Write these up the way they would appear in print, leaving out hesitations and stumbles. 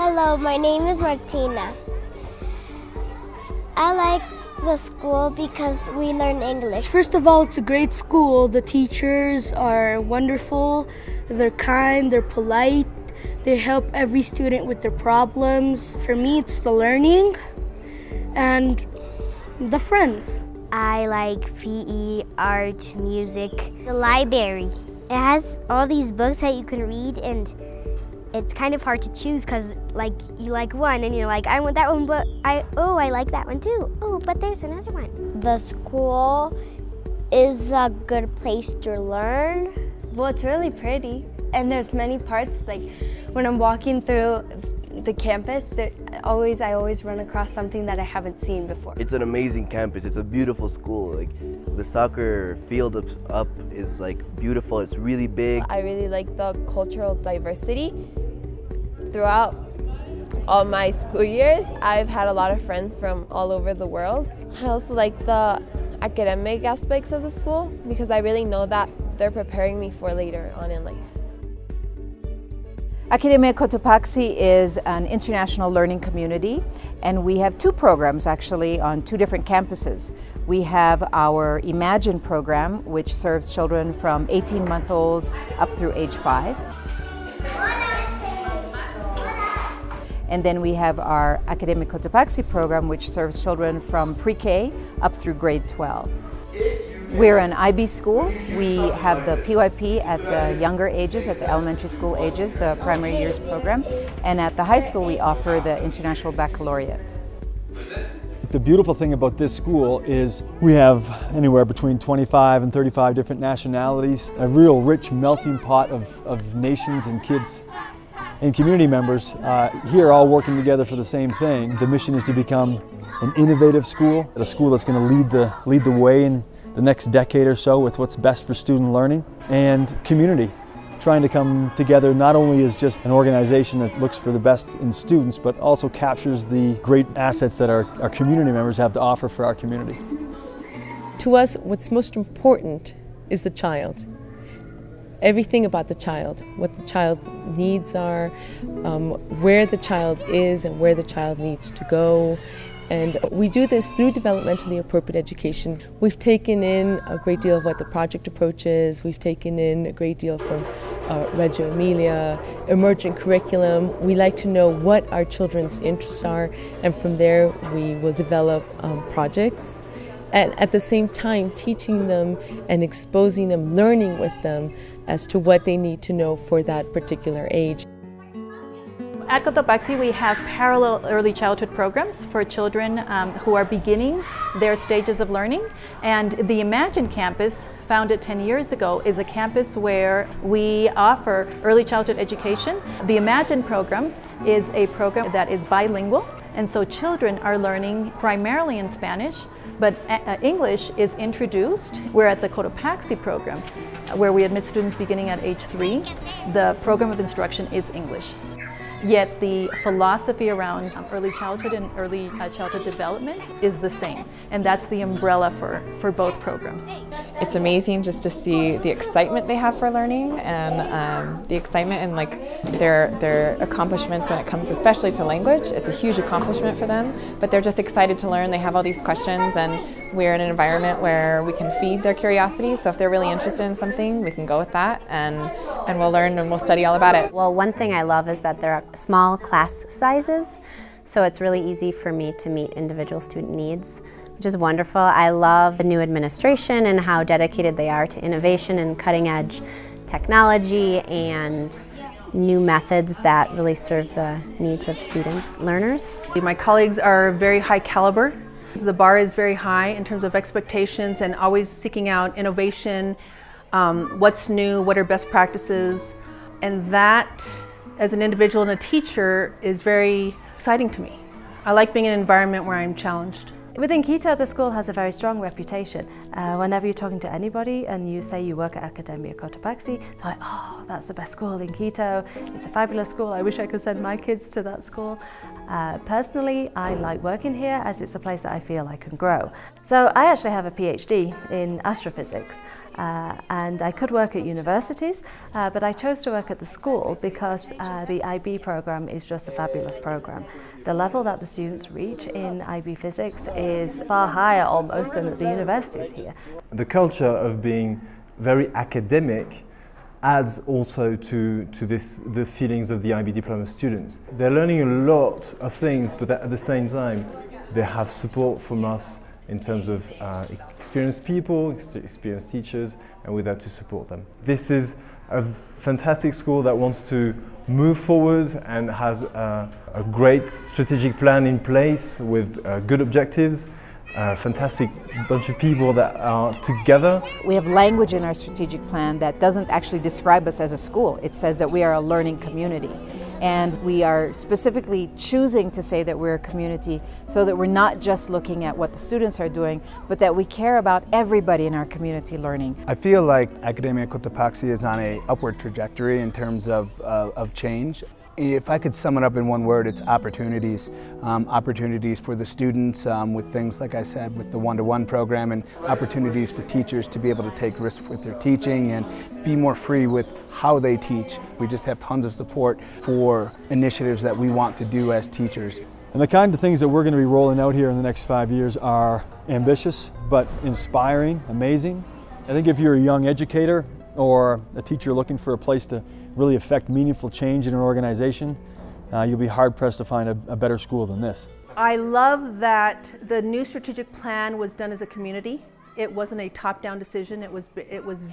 Hello, my name is Martina. I like the school because we learn English. First of all, it's a great school. The teachers are wonderful, they're kind, they're polite, they help every student with their problems. For me, it's the learning and the friends. I like PE, art, music. The library. It has all these books that you can read, and it's kind of hard to choose because you like one and you're like, I want that one, but I like that one too. Oh, but there's another one. The school is a good place to learn. Well, it's really pretty, and there's many parts. Like when I'm walking through the campus, I always run across something that I haven't seen before. It's an amazing campus. It's a beautiful school. Like the soccer field up is like beautiful. It's really big. I really like the cultural diversity. Throughout all my school years, I've had a lot of friends from all over the world. I also like the academic aspects of the school because I really know that they're preparing me for later on in life. Academia Cotopaxi is an international learning community, and we have two programs actually on two different campuses. We have our Imagine program, which serves children from 18-month-olds up through age 5. And then we have our Academia Cotopaxi program, which serves children from pre-K up through grade 12. We're an IB school. We have the PYP at the younger ages, at the elementary school ages, the primary years program. And at the high school, we offer the International Baccalaureate. The beautiful thing about this school is we have anywhere between 25 and 35 different nationalities, a real rich melting pot of nations and kids and community members here all working together for the same thing. The mission is to become an innovative school, a school that's going to lead the way in the next decade or so with what's best for student learning, and community, trying to come together not only as just an organization that looks for the best in students, but also captures the great assets that our community members have to offer for our community. To us, what's most important is the child. Everything about the child, what the child needs are, where the child is and where the child needs to go. And we do this through developmentally appropriate education. We've taken in a great deal of what the project approach is. We've taken in a great deal from Reggio Emilia, emergent curriculum. We like to know what our children's interests are, and from there we will develop projects. And at the same time, teaching them and exposing them, learning with them as to what they need to know for that particular age. At Cotopaxi, we have parallel early childhood programs for children who are beginning their stages of learning. And the Imagine campus, founded 10 years ago, is a campus where we offer early childhood education. The Imagine program is a program that is bilingual, and so children are learning primarily in Spanish, but English is introduced. We're at the Cotopaxi program, where we admit students beginning at age 3. The program of instruction is English. Yet the philosophy around early childhood and early childhood development is the same, and that's the umbrella for both programs. It's amazing just to see the excitement they have for learning, and the excitement and their accomplishments when it comes especially to language. It's a huge accomplishment for them, but they're just excited to learn. They have all these questions, and we're in an environment where we can feed their curiosity, so if they're really interested in something, we can go with that, and we'll learn and we'll study all about it. Well, one thing I love is that there are small class sizes, so it's really easy for me to meet individual student needs, which is wonderful. I love the new administration and how dedicated they are to innovation and cutting-edge technology and new methods that really serve the needs of student learners. My colleagues are very high caliber. The bar is very high in terms of expectations and always seeking out innovation, what's new, what are best practices, and that as an individual and a teacher is very exciting to me. I like being in an environment where I'm challenged. Within Quito, the school has a very strong reputation. Whenever you're talking to anybody and you say you work at Academia Cotopaxi, they're like, oh, that's the best school in Quito. It's a fabulous school. I wish I could send my kids to that school. Personally, I like working here as it's a place that I feel I can grow. So I actually have a PhD in astrophysics. And I could work at universities, but I chose to work at the school because the IB program is just a fabulous program. The level that the students reach in IB physics is far higher almost than at the universities here. The culture of being very academic adds also to the feelings of the IB diploma students. They're learning a lot of things, but at the same time they have support from us in terms of experienced people, experienced teachers, and we're there to support them. This is a fantastic school that wants to move forward and has a great strategic plan in place with good objectives, a fantastic bunch of people that are together. We have language in our strategic plan that doesn't actually describe us as a school. It says that we are a learning community. And we are specifically choosing to say that we're a community so that we're not just looking at what the students are doing, but that we care about everybody in our community learning. I feel like Academia Cotopaxi is on an upward trajectory in terms of change. If I could sum it up in one word, it's opportunities. Opportunities for the students with things, like I said, with the one-to-one program, and opportunities for teachers to be able to take risks with their teaching and be more free with how they teach. We just have tons of support for initiatives that we want to do as teachers. And the kind of things that we're going to be rolling out here in the next 5 years are ambitious, but inspiring, amazing. I think if you're a young educator or a teacher looking for a place to really affect meaningful change in an organization, you'll be hard-pressed to find a better school than this. I love that the new strategic plan was done as a community. It wasn't a top-down decision. It was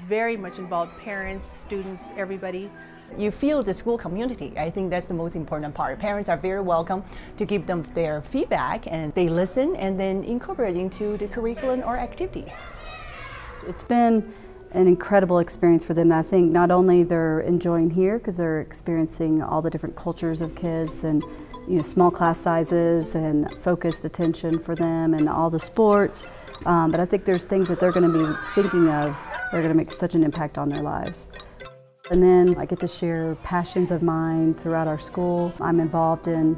very much involved parents, students, everybody. You feel the school community. I think that's the most important part. Parents are very welcome to give them their feedback, and they listen and then incorporate into the curriculum or activities. It's been an incredible experience for them. I think not only they're enjoying here because they're experiencing all the different cultures of kids and small class sizes and focused attention for them and all the sports, but I think there's things that they're going to be thinking of that are going to make such an impact on their lives. And then I get to share passions of mine throughout our school. I'm involved in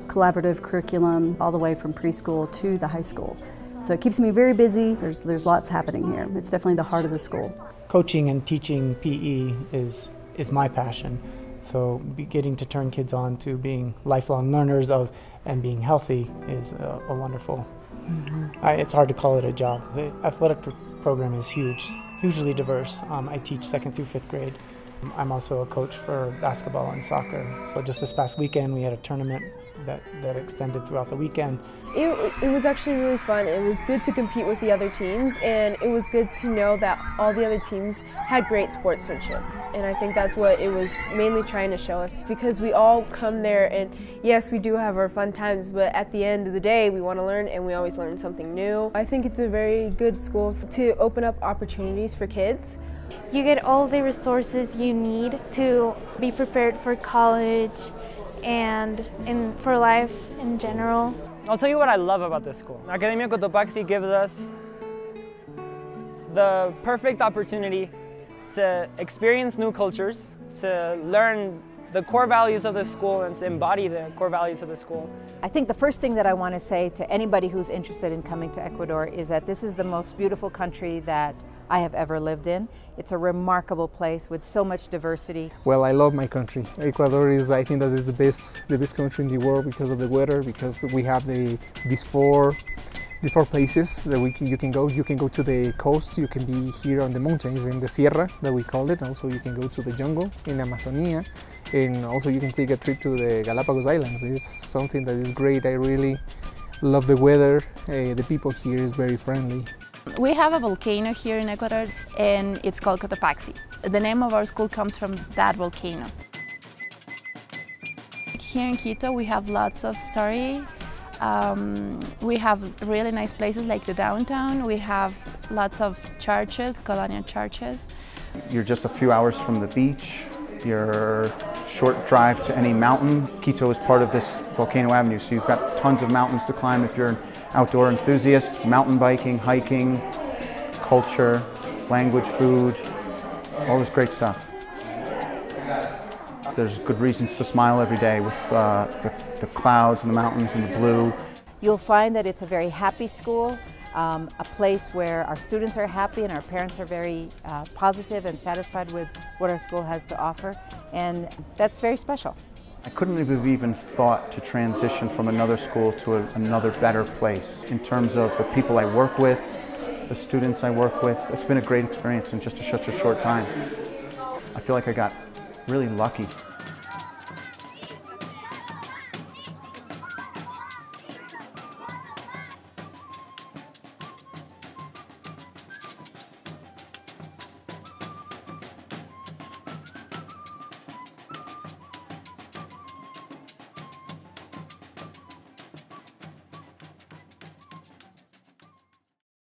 collaborative curriculum all the way from preschool to the high school. So it keeps me very busy. There's lots happening here. It's definitely the heart of the school. Coaching and teaching PE is my passion. So getting to turn kids on to being lifelong learners and being healthy is a wonderful. It's hard to call it a job. The athletic program is huge, hugely diverse. I teach 2nd through 5th grade. I'm also a coach for basketball and soccer. So just this past weekend we had a tournament that extended throughout the weekend. It was actually really fun. It was good to compete with the other teams, and it was good to know that all the other teams had great sportsmanship. And I think that's what it was mainly trying to show us, because we all come there and yes, we do have our fun times, but at the end of the day we want to learn, and we always learn something new. I think it's a very good school to open up opportunities for kids. You get all the resources you need to be prepared for college and for life in general. I'll tell you what I love about this school. Academia Cotopaxi gives us the perfect opportunity to experience new cultures, to learn the core values of the school and to embody the core values of the school. I think the first thing that I want to say to anybody who's interested in coming to Ecuador is that this is the most beautiful country that I have ever lived in. It's a remarkable place with so much diversity. Well, I love my country. Ecuador is, I think, that is the best country in the world because of the weather, because we have these four places that you can go. You can go to the coast, you can be here on the mountains in the Sierra that we call it. Also, you can go to the jungle in Amazonia, and also you can take a trip to the Galapagos Islands. It's something that is great. I really love the weather. The people here is very friendly. We have a volcano here in Ecuador, and it's called Cotopaxi. The name of our school comes from that volcano. Here in Quito we have lots of story. We have really nice places like the downtown. We have lots of churches, colonial churches. You're just a few hours from the beach. You're a short drive to any mountain. Quito is part of this Volcano Avenue, so you've got tons of mountains to climb if you're an outdoor enthusiast. Mountain biking, hiking, culture, language, food, all this great stuff. There's good reasons to smile every day with the clouds and the mountains and the blue. You'll find that it's a very happy school. a place where our students are happy and our parents are very positive and satisfied with what our school has to offer, and that's very special. I couldn't have even thought to transition from another school to another better place. In terms of the people I work with, the students I work with, it's been a great experience in just such a short time. I feel like I got really lucky.